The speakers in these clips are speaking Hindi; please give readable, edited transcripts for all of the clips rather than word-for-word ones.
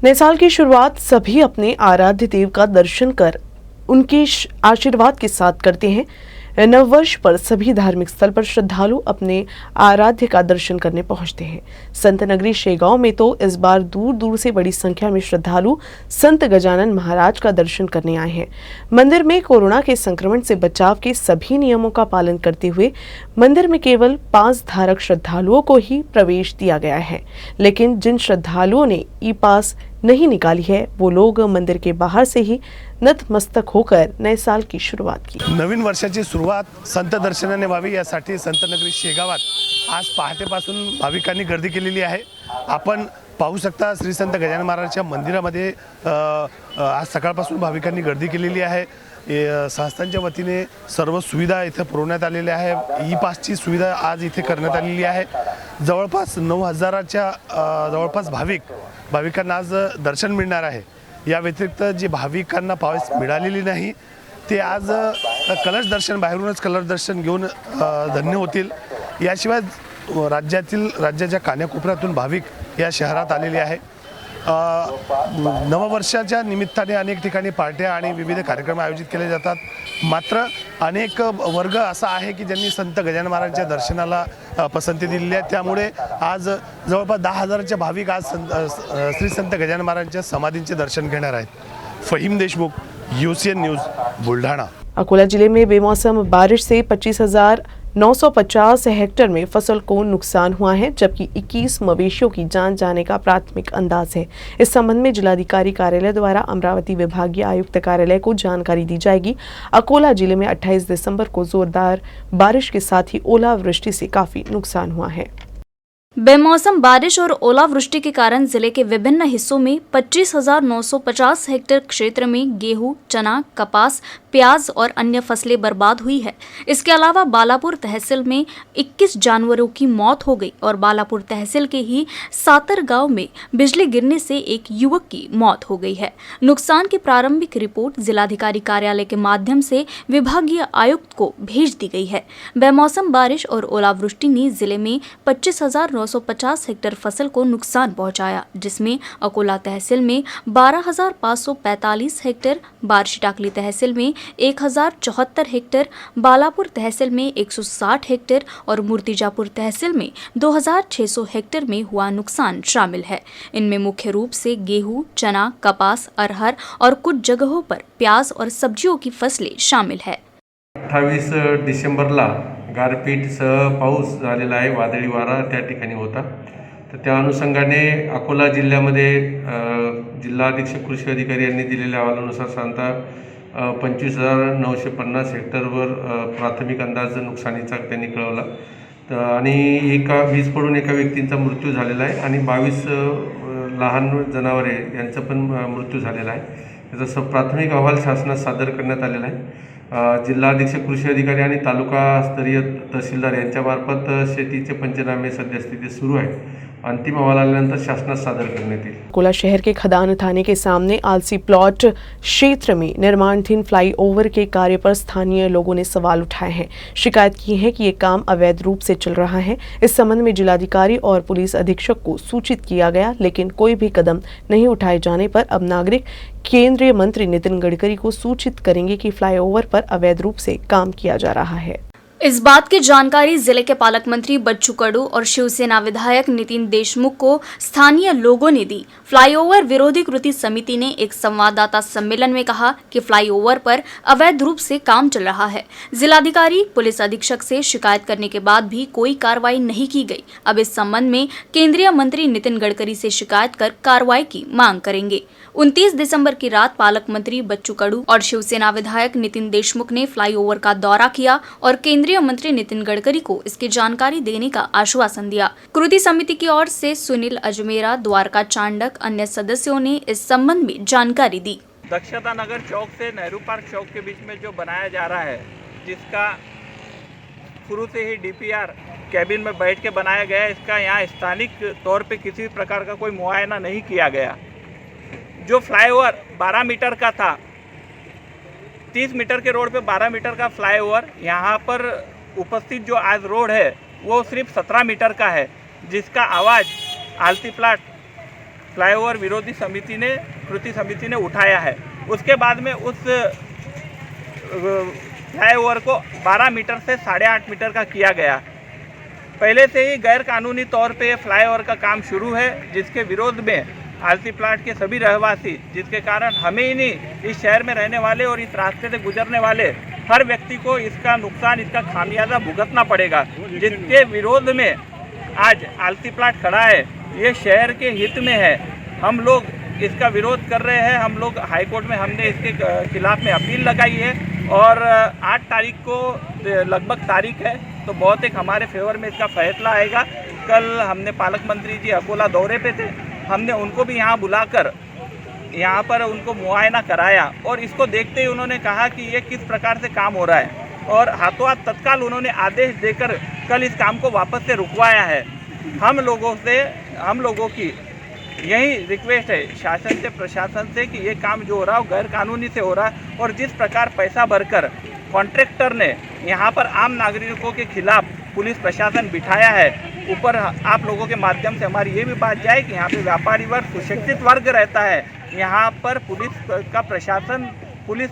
नए साल की शुरुआत सभी अपने आराध्य देव का दर्शन कर उनके आशीर्वाद के साथ करते हैं। नववर्ष पर सभी धार्मिक स्थल पर श्रद्धालु अपने आराध्य का दर्शन करने पहुंचते हैं। संत नगरी शेगांव में तो इस बार दूर दूर से बड़ी संख्या में श्रद्धालु संत गजानन महाराज का दर्शन करने आए हैं। मंदिर में कोरोना के संक्रमण से बचाव के सभी नियमों का पालन करते हुए मंदिर में केवल 5 धारक श्रद्धालुओं को ही प्रवेश दिया गया है, लेकिन जिन श्रद्धालुओं ने ई पास नहीं निकाली है वो लोग मंदिर के बाहर से ही नतमस्तक होकर नए साल की शुरुआत की। नवीन वर्षाची सुरुवात संत दर्शनाने व्हावी यासाठी संत नगरी शेगावात आज पहाटेपासून भाविकांनी गर्दी केलेली आहे। आपण पाहू शकता श्री संत गजानन महाराजच्या मंदिरामध्ये आज सकाळपासून भाविकांनी गर्दी केलेली आहे। संस्थांच्या वतीने सर्व सुविधा इथे पुरवण्यात आलेल्या आहे। ई पासची सुविधा आज इथे करण्यात आलेली आहे। जवळपास 9000च्या जवळपास भाविकांना आज दर्शन मिळणार आहे। या व्यतिरिक्त जे भाविकांना पास मिळालेली नाही ते आज कलश दर्शन बाहेरूनच कलश दर्शन घेऊन धन्य होतील। याशिवाय राज्याच्या कानाकोपऱ्यातून भाविक या शहरात आलेले आहे। नववर्षाच्या निमित्ताने अनेक ठिकाणी पार्ट्या आणि विविध कार्यक्रम आयोजित केले जातात। मात्र अनेक वर्ग असा आहे की ज्यांनी संत गजानन महाराजांच्या दर्शनाला पसंती दिलेली आहे। त्यामुळे आज जवळपास 10,000च्या भाविक आज श्री संत गजानन महाराजांच्या समाधींचे दर्शन घेणार आहेत। Fahim Deshmukh, UCN news, Buldhana. अकोला जिले में बेमौसम बारिश से 25,950 हेक्टेयर में फसल को नुकसान हुआ है, जबकि 21 मवेशियों की जान जाने का प्राथमिक अंदाज है। इस संबंध में जिलाधिकारी कार्यालय द्वारा अमरावती विभागीय आयुक्त कार्यालय को जानकारी दी जाएगी। अकोला जिले में 28 दिसंबर को जोरदार बारिश के साथ ही ओलावृष्टि से काफी नुकसान हुआ है। बेमौसम बारिश और ओलावृष्टि के कारण जिले के विभिन्न हिस्सों में 25,950 हेक्टेयर क्षेत्र में गेहूं, चना, कपास, प्याज और अन्य फसलें बर्बाद हुई है। इसके अलावा बालापुर तहसील में 21 जानवरों की मौत हो गई और बालापुर तहसील के ही सातर गांव में बिजली गिरने से एक युवक की मौत हो गई है। नुकसान की प्रारंभिक रिपोर्ट जिलाधिकारी कार्यालय के माध्यम से विभागीय आयुक्त को भेज दी गई है। बेमौसम बारिश और ओलावृष्टि ने जिले में 25,950 हेक्टेयर फसल को नुकसान पहुंचाया, जिसमें अकोला तहसील में 12,545 हेक्टेयर, बार्शीटाकली तहसील में 1,074 हेक्टेयर, बालापुर तहसील में 160 हेक्टेयर और मूर्तिजापुर तहसील में 2,600 हेक्टेयर में हुआ नुकसान शामिल है। इनमें मुख्य रूप से गेहूं, चना, कपास, अरहर और कुछ जगहों पर प्याज और सब्जियों की फसलें शामिल है। 28 डिसेंबरला गारपीटसह पाऊस झालेला आहे। वादळी वारा त्या ठिकाणी होता। तर त्या अनुषंगाने अकोला जिल्ह्यामध्ये जिल्हा अधीक्षक कृषी अधिकारी यांनी दिलेल्या अहवालानुसार साधारणतः 25,950 हेक्टरवर प्राथमिक अंदाज नुकसानीचा त्यांनी कळवला। आणि वीज पडून एका व्यक्तींचा मृत्यू झालेला आहे आणि 22 लहान जनावरे यांचा पण मृत्यू झालेला आहे। याचा प्राथमिक अहवाल शासनात सादर करण्यात आलेला आहे। जिल्हा अधीक्षक कृषी अधिकारी आणि तालुका स्तरीय तहसीलदार यांच्यामार्फत शेतीचे पंचनामे सद्यस्थिती सुरू आहे। अंतिम अहवाल आल्यानंतर शासनात सादर करण्यात येईल। अकोला शहर के खदान थाने के सामने आलसी प्लॉट क्षेत्र में निर्माणाधीन फ्लाईओवर के कार्य पर स्थानीय लोगों ने सवाल उठाए हैं। शिकायत की है कि ये काम अवैध रूप से चल रहा है। इस संबंध में जिलाधिकारी और पुलिस अधीक्षक को सूचित किया गया, लेकिन कोई भी कदम नहीं उठाए जाने पर अब नागरिक केंद्रीय मंत्री नितिन गडकरी को सूचित करेंगे कि फ्लाईओवर पर अवैध रूप से काम किया जा रहा है। इस बात की जानकारी जिले के पालक मंत्री बच्चू कडू और शिवसेना विधायक नितिन देशमुख को स्थानीय लोगों ने दी। फ्लाईओवर विरोधी कृति समिति ने एक संवाददाता सम्मेलन में कहा कि फ्लाईओवर पर अवैध रूप से काम चल रहा है। जिलाधिकारी, पुलिस अधीक्षक से शिकायत करने के बाद भी कोई कार्रवाई नहीं की गई। अब इस संबंध में केंद्रीय मंत्री नितिन गडकरी से शिकायत कर कार्रवाई की मांग करेंगे। 29 दिसंबर की रात पालक मंत्री बच्चू कडू और शिवसेना विधायक नितिन देशमुख ने फ्लाईओवर का दौरा किया और केंद्रीय मंत्री नितिन गडकरी को इसकी जानकारी देने का आश्वासन दिया। कृति समिति की ओर से सुनील अजमेरा, द्वारका चांडक, अन्य सदस्यों ने इस संबंध में जानकारी दी। दक्षता नगर चौक से नेहरू पार्क चौक के बीच में जो बनाया जा रहा है, जिसका शुरू से ही DPR कैबिन में बैठ के बनाया गया है, इसका यहाँ स्थानिक तौर पे किसी प्रकार का कोई मुआयना नहीं किया गया। जो फ्लाईओवर 12 मीटर का था, 30 मीटर के रोड पे 12 मीटर का फ्लाईओवर, यहाँ पर उपस्थित जो आज रोड है वो सिर्फ 17 मीटर का है, जिसका आवाज़ आलती प्लाट फ्लाईओवर विरोधी समिति ने कृति समिति ने उठाया है। उसके बाद में उस फ्लाईओवर को 12 मीटर से 8.5 मीटर का किया गया। पहले से ही गैर कानूनी तौर पे फ्लाईओवर का काम शुरू है, जिसके विरोध में आलसी प्लाट के सभी रहवासी, जिसके कारण हमें ही नहीं, इस शहर में रहने वाले और इस रास्ते से गुजरने वाले हर व्यक्ति को इसका नुकसान, इसका खामियाजा भुगतना पड़ेगा। जिसके विरोध में आज आलसी प्लाट खड़ा है, ये शहर के हित में है। हम लोग इसका विरोध कर रहे हैं। हम लोग हाई कोर्ट में हमने इसके खिलाफ में अपील लगाई है और 8 तारीख को लगभग तारीख है, तो बहुत एक हमारे फेवर में इसका फैसला आएगा। कल हमने पालक मंत्री जी अकोला दौरे पे थे, हमने उनको भी यहाँ बुलाकर यहाँ पर उनको मुआयना कराया और इसको देखते ही उन्होंने कहा कि ये किस प्रकार से काम हो रहा है और हाथों हाथ तत्काल उन्होंने आदेश देकर कल इस काम को वापस से रुकवाया है। हम लोगों की यही रिक्वेस्ट है शासन से, प्रशासन से, कि ये काम जो हो रहा है गैर कानूनी से हो रहा है और जिस प्रकार पैसा भरकर कॉन्ट्रैक्टर ने यहाँ पर आम नागरिकों के खिलाफ पुलिस प्रशासन बिठाया है, ऊपर आप लोगों के माध्यम से हमारी ये भी बात जाए कि यहाँ पे व्यापारी वर्ग, सुशिक्षित वर्ग रहता है। यहाँ पर पुलिस का प्रशासन, पुलिस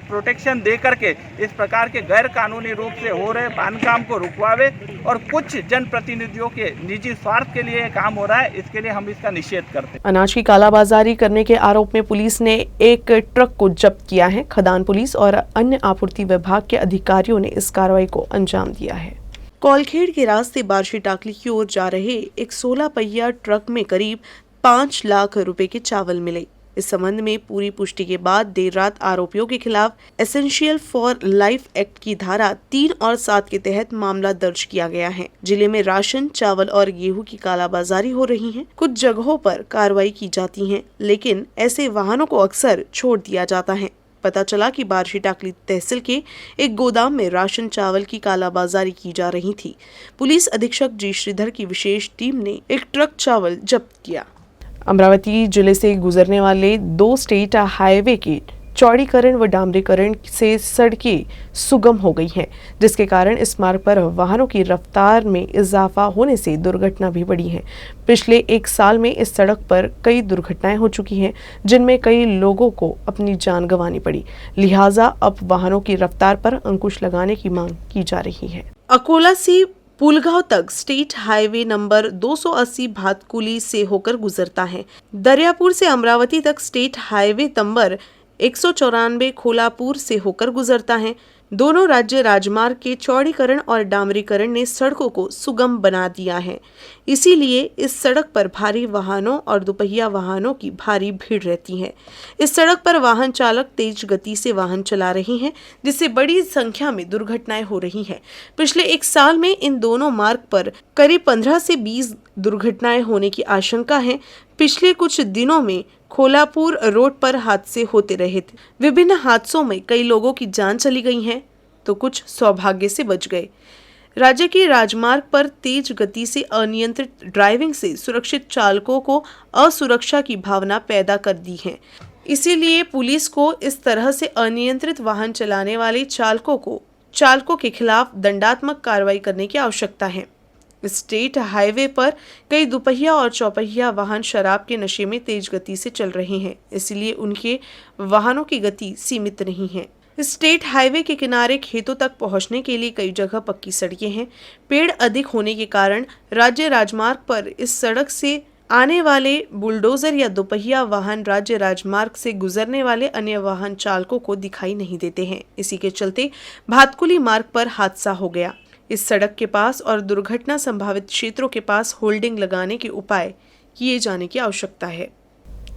प्रोटेक्शन दे करके इस प्रकार के गैर कानूनी रूप से हो रहे बांधकाम को रुकवावे और कुछ जनप्रतिनिधियों के निजी स्वार्थ के लिए काम हो रहा है, इसके लिए हम इसका निषेध करते हैं। अनाज की कालाबाजारी करने के आरोप में पुलिस ने एक ट्रक को जब्त किया है। खदान पुलिस और अन्य आपूर्ति विभाग के अधिकारियों ने इस कार्रवाई को अंजाम दिया है। कौलखेड़ के रास्ते बार्शी टाकली की ओर जा रहे एक 16 पहिया ट्रक में करीब 5 लाख रुपए के चावल मिले। इस संबंध में पूरी पुष्टि के बाद देर रात आरोपियों के खिलाफ एसेंशियल फॉर लाइफ एक्ट की धारा 3 और 7 के तहत मामला दर्ज किया गया है। जिले में राशन, चावल और गेहूं की कालाबाजारी हो रही है। कुछ जगहों पर कार्रवाई की जाती है, लेकिन ऐसे वाहनों को अक्सर छोड़ दिया जाता है। पता चला कि बार्शी टाकली तहसील के एक गोदाम में राशन चावल की कालाबाजारी की जा रही थी। पुलिस अधीक्षक जी श्रीधर की विशेष टीम ने एक ट्रक चावल जब्त किया। अमरावती जिले से गुजरने वाले 2 स्टेट हाईवे के चौड़ीकरण व डामरीकरण से सड़कें सुगम हो गई हैं, जिसके कारण इस मार्ग पर वाहनों की रफ्तार में इजाफा होने से दुर्घटना भी बढ़ी है। पिछले 1 साल में इस सड़क पर कई दुर्घटनाएं हो चुकी हैं, जिनमें कई लोगों को अपनी जान गंवानी पड़ी। लिहाजा अब वाहनों की रफ्तार पर अंकुश लगाने की मांग की जा रही है। अकोला से पुलगांव तक स्टेट हाईवे नंबर 280 भातकुली से होकर गुजरता है। दरियापुर से अमरावती तक स्टेट हाईवे नंबर 194 खोलापुर से होकर गुजरता है। दोनों राज्य राजमार्ग के चौड़ीकरण और डामरीकरण ने सड़कों को सुगम बना दिया है। इसीलिए इस सड़क पर भारी वाहनों और दुपहिया वाहनों की भारी भीड़ रहती है। इस सड़क पर वाहन चालक तेज गति से वाहन चला रहे हैं, जिससे बड़ी संख्या में दुर्घटनाएं हो रही हैं। पिछले 1 साल में इन दोनों मार्ग पर करीब 15 से 20 दुर्घटनाएं होने की आशंका है। पिछले कुछ दिनों में खोलापुर रोड पर हादसे होते रहे थे। विभिन्न हादसों में कई लोगों की जान चली गई है, तो कुछ सौभाग्य से बच गए। राज्य के राजमार्ग पर तेज गति से अनियंत्रित ड्राइविंग से सुरक्षित चालकों को असुरक्षा की भावना पैदा कर दी है। इसीलिए पुलिस को इस तरह से अनियंत्रित वाहन चलाने वाले चालकों के खिलाफ दंडात्मक कार्रवाई करने की आवश्यकता है। स्टेट हाईवे पर कई दुपहिया और चौपहिया वाहन शराब के नशे में तेज गति से चल रहे हैं, इसलिए उनके वाहनों की गति सीमित नहीं है। स्टेट हाईवे के किनारे खेतों तक पहुंचने के लिए कई जगह पक्की सड़कें हैं। पेड़ अधिक होने के कारण राज्य राजमार्ग पर इस सड़क से आने वाले बुलडोजर या दोपहिया वाहन राज्य राजमार्ग से गुजरने वाले अन्य वाहन चालकों को दिखाई नहीं देते हैं। इसी के चलते भातकुली मार्ग पर हादसा हो गया। इस सड़क के पास और दुर्घटना संभावित क्षेत्रों के पास होल्डिंग लगाने के उपाय किए जाने की आवश्यकता है।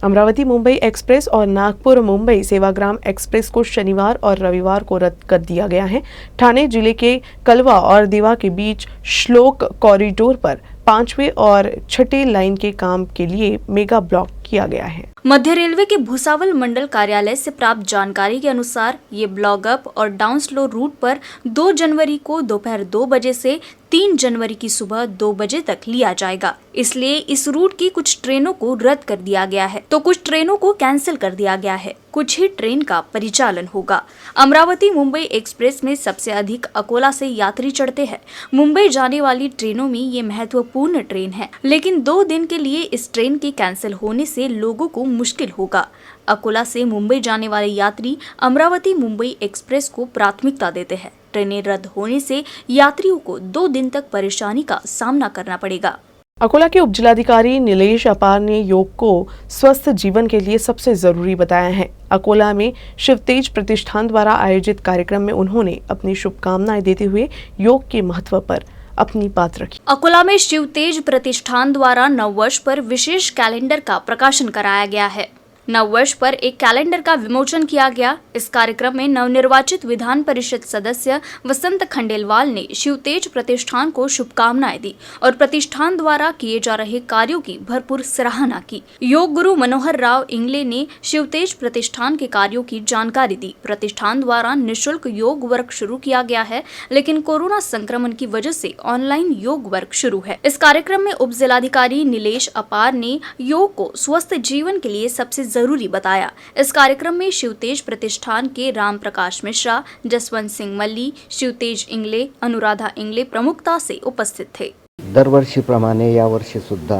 अमरावती मुंबई एक्सप्रेस और नागपुर मुंबई सेवाग्राम एक्सप्रेस को शनिवार और रविवार को रद्द कर दिया गया है। ठाणे जिले के कलवा और दीवा के बीच श्लोक कॉरिडोर पर 5वें और 6ठे लाइन के काम के लिए मेगा ब्लॉक किया गया है। मध्य रेलवे के भुसावल मंडल कार्यालय से प्राप्त जानकारी के अनुसार ये ब्लॉक अप और डाउन स्लो रूट पर 2 जनवरी को दोपहर 2 बजे से 3 जनवरी की सुबह 2 बजे तक लिया जाएगा। इसलिए इस रूट की कुछ ट्रेनों को रद्द कर दिया गया है तो कुछ ट्रेनों को कैंसिल कर दिया गया है। कुछ ही ट्रेन का परिचालन होगा। अमरावती मुंबई एक्सप्रेस में सबसे अधिक अकोला से यात्री चढ़ते हैं। मुंबई जाने वाली ट्रेनों में ये महत्वपूर्ण ट्रेन है, लेकिन 2 दिन के लिए इस ट्रेन के कैंसिल होने से लोगों को मुश्किल होगा। अकोला से मुंबई जाने वाले यात्री अमरावती मुंबई एक्सप्रेस को प्राथमिकता देते हैं। ट्रेनें रद्द होने से यात्रियों को 2 दिन तक परेशानी का सामना करना पड़ेगा। अकोला के उपजिलाधिकारी नीलेश अपार ने योग को स्वस्थ जीवन के लिए सबसे जरूरी बताया है। अकोला में शिवतेज प्रतिष्ठान द्वारा आयोजित कार्यक्रम में उन्होंने अपनी शुभकामनाएं देते हुए योग के महत्व पर अपनी बात रखी। अकोला में शिवतेज प्रतिष्ठान द्वारा नववर्ष पर विशेष कैलेंडर का प्रकाशन कराया गया है। नववर्ष पर एक कैलेंडर का विमोचन किया गया। इस कार्यक्रम में नवनिर्वाचित विधान परिषद सदस्य वसंत खंडेलवाल ने शिवतेज प्रतिष्ठान को शुभकामनाएं दी और प्रतिष्ठान द्वारा किए जा रहे कार्यों की भरपूर सराहना की। योग गुरु मनोहर राव इंगले ने शिवतेज प्रतिष्ठान के कार्यों की जानकारी दी। प्रतिष्ठान द्वारा निःशुल्क योग वर्ग शुरू किया गया है, लेकिन कोरोना संक्रमण की वजह से ऑनलाइन योग वर्ग शुरू है। इस कार्यक्रम में उप जिलाधिकारी नीलेश अपार ने योग को स्वस्थ जीवन के लिए सबसे जरूरी बताया। इस कार्यक्रम में शिवतेज प्रतिष्ठान के राम प्रकाश मिश्रा, जसवंत सिंह मल्ली, शिवतेज इंगले, अनुराधा इंगले प्रमुखता से उपस्थित थे। दरवर्षीप्रमाणे यावर्षी सुद्धा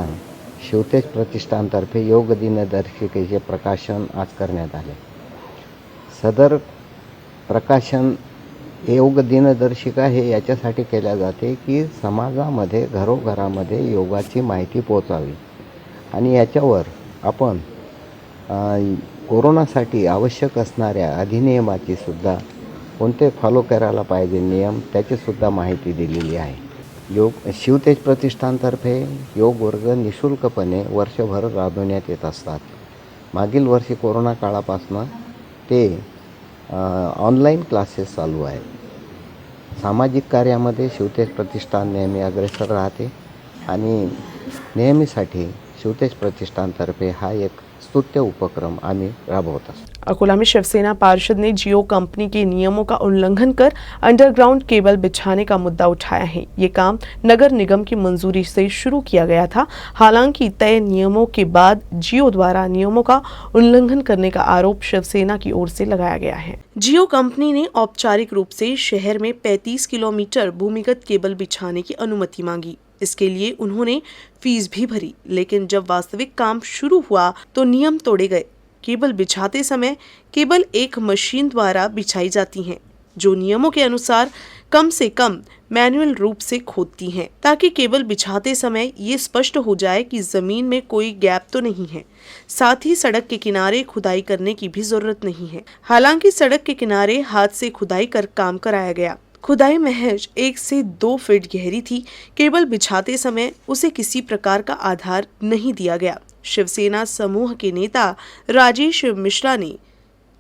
शिवतेज प्रतिष्ठानतर्फे योग दिनदर्शिकेचे प्रकाशन आज करण्यात आले। सदर प्रकाशन योग दिनदर्शिका हे याच्यासाठी केल्या जाते की समाजामध्ये घरोघरामध्ये योगाची माहिती पोहोचावी आणि याच्यावर आपण कोरोनासाठी आवश्यक असणाऱ्या अधिनियमाची सुद्धा कोणते फॉलो करायला पाहिजे नियम त्याची सुद्धा माहिती दिलेली आहे। योग शिवतेज प्रतिष्ठानतर्फे योग वर्ग निःशुल्कपणे वर्षभर राबवण्यात येत असतात। मागील वर्षी कोरोना काळापासून ते ऑनलाईन क्लासेस चालू आहेत। सामाजिक कार्यामध्ये शिवतेज प्रतिष्ठान नेहमी अग्रेसर राहते आणि नेहमीसाठी शिवतेज प्रतिष्ठानतर्फे हा एक स्तुत्य उपक्रम आम्ही राबवत असतो। अकोला में शिवसेना पार्षद ने जियो कंपनी के नियमों का उल्लंघन कर अंडरग्राउंड केबल बिछाने का मुद्दा उठाया है। ये काम नगर निगम की मंजूरी से शुरू किया गया था। हालांकि तय नियमों के बाद जियो द्वारा नियमों का उल्लंघन करने का आरोप शिवसेना की ओर से लगाया गया है। जियो कंपनी ने औपचारिक रूप से शहर में 35 किलोमीटर भूमिगत केबल बिछाने की अनुमति मांगी। इसके लिए उन्होंने फीस भी भरी, लेकिन जब वास्तविक काम शुरू हुआ तो नियम तोड़े गए। केबल बिछाते समय केबल एक मशीन द्वारा बिछाई जाती हैं, जो नियमों के अनुसार कम से कम मैनुअल रूप से खोदती हैं, ताकि केबल बिछाते समय ये स्पष्ट हो जाए कि जमीन में कोई गैप तो नहीं है। साथ ही सड़क के किनारे खुदाई करने की भी जरूरत नहीं है। हालांकि सड़क के किनारे हाथ से खुदाई कर काम कराया गया। खुदाई महज 1 से 2 फीट गहरी थी। केबल बिछाते समय उसे किसी प्रकार का आधार नहीं दिया गया। शिवसेना समूह के नेता राजेश मिश्रा ने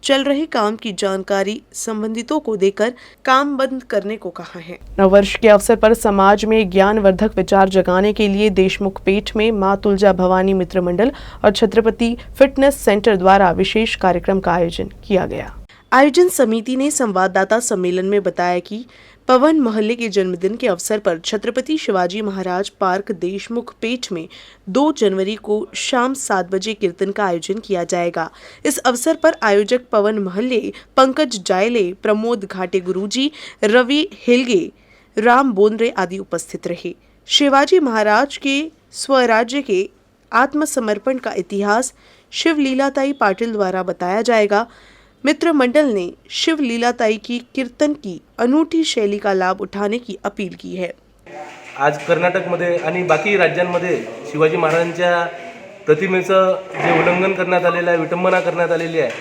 चल रहे काम की जानकारी संबंधितों को देकर काम बंद करने को कहा है। नववर्ष के अवसर पर समाज में ज्ञानवर्धक विचार जगाने के लिए देशमुख पेठ में मां तुलजा भवानी मित्र मंडल और छत्रपति फिटनेस सेंटर द्वारा विशेष कार्यक्रम का आयोजन किया गया। आयोजन समिति ने संवाददाता सम्मेलन में बताया कि पवन महल्ले के जन्मदिन के अवसर पर छत्रपति शिवाजी महाराज पार्क देशमुख पेठ में 2 जनवरी को शाम 7 बजे कीर्तन का आयोजन किया जाएगा। इस अवसर पर आयोजक पवन महल्ले, पंकज जायले, प्रमोद घाटे गुरुजी, रवि हेलगे, राम बोंद्रे आदि उपस्थित रहे। शिवाजी महाराज के स्वराज्य के आत्मसमर्पण का इतिहास शिव लीलाताई पाटिल द्वारा बताया जाएगा। मित्र मंडल ने शिव लीलाताई की कीर्तन की अनूठी शैली का लाभ उठाने की अपील की है। आज कर्नाटकमध्ये आणि बाकी राज्यांमध्ये शिवाजी महाराजांच्या प्रतिमेचं जे उल्लंघन करण्यात आलेलं आहे, विटंबना करण्यात आलेली आहे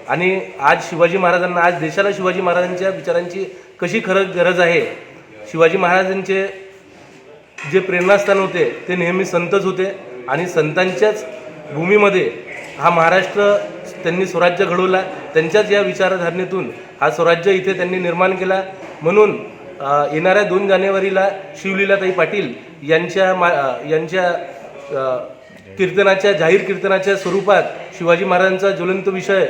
आणि आज शिवाजी महाराजांना, आज देशाला शिवाजी महाराजांच्या विचारांची कशी खरं गरज आहे। शिवाजी महाराजांचे जे प्रेरणास्थान होते ते नेहमी संतच होते आणि संतांच्याच भूमीमध्ये हा महाराष्ट्र त्यांनी स्वराज्य घडवला। त्यांच्याच या विचारधारणेतून हा स्वराज्य इथे त्यांनी निर्माण केला। म्हणून येणाऱ्या 2 जानेवारीला शिवलीलाताई पाटील यांच्या कीर्तनाच्या जाहीर कीर्तनाच्या स्वरूपात शिवाजी महाराजांचा ज्वलंत विषय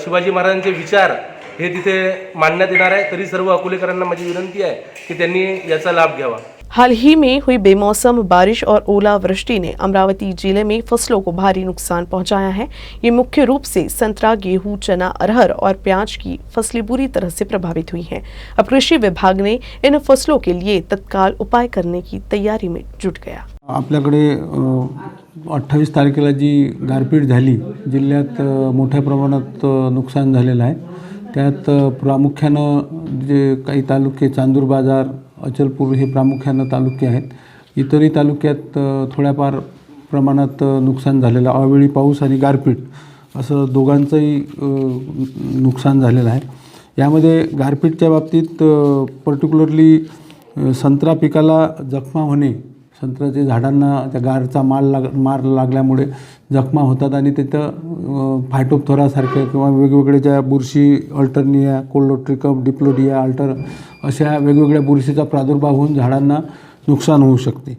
शिवाजी महाराजांचे विचार हे तिथे मांडण्यात येणार आहे। तरी सर्व अकोलेकरांना माझी विनंती आहे की त्यांनी याचा लाभ घ्यावा। हाल ही में हुई बेमौसम बारिश और ओलावृष्टि ने अमरावती जिले में फसलों को भारी नुकसान पहुंचाया है। ये मुख्य रूप से संतरा, गेहूं, चना, अरहर और प्याज की फसलें बुरी तरह से प्रभावित हुई हैं। अब कृषि विभाग ने इन फसलों के लिए तत्काल उपाय करने की तैयारी में जुट गया। आपल्याकडे 28 तारखेला जी गारपीट झाली, जिल्ह्यात मोठ्या प्रमाणात नुकसान झालेलं आहे। त्यात प्रामुख्यानं जे काही तालुके चांदूर बाजार, अचलपूर हे प्रामुख्यानं तालुके आहेत। इतरही तालुक्यात थोड्याफार प्रमाणात नुकसान झालेलं, अवेळी पाऊस आणि गारपीट असं दोघांचंही नुकसान झालेलं आहे। यामध्ये गारपीटच्या बाबतीत पर्टिक्युलरली संत्रा पिकाला जखमा होणे, संत्र्याच्या झाडांना त्या गारचा मार लागल्यामुळे जखमा होतात आणि तिथं फायटोप्थोरासारख्या किंवा वेगवेगळ्या ज्या बुरशी, अल्टरनिया, कोलोट्रिकम, डिप्लोडिया, अशा वेगवेगळ्या बुरशीचा प्रादुर्भाव होऊन झाडांना नुकसान होऊ शकते।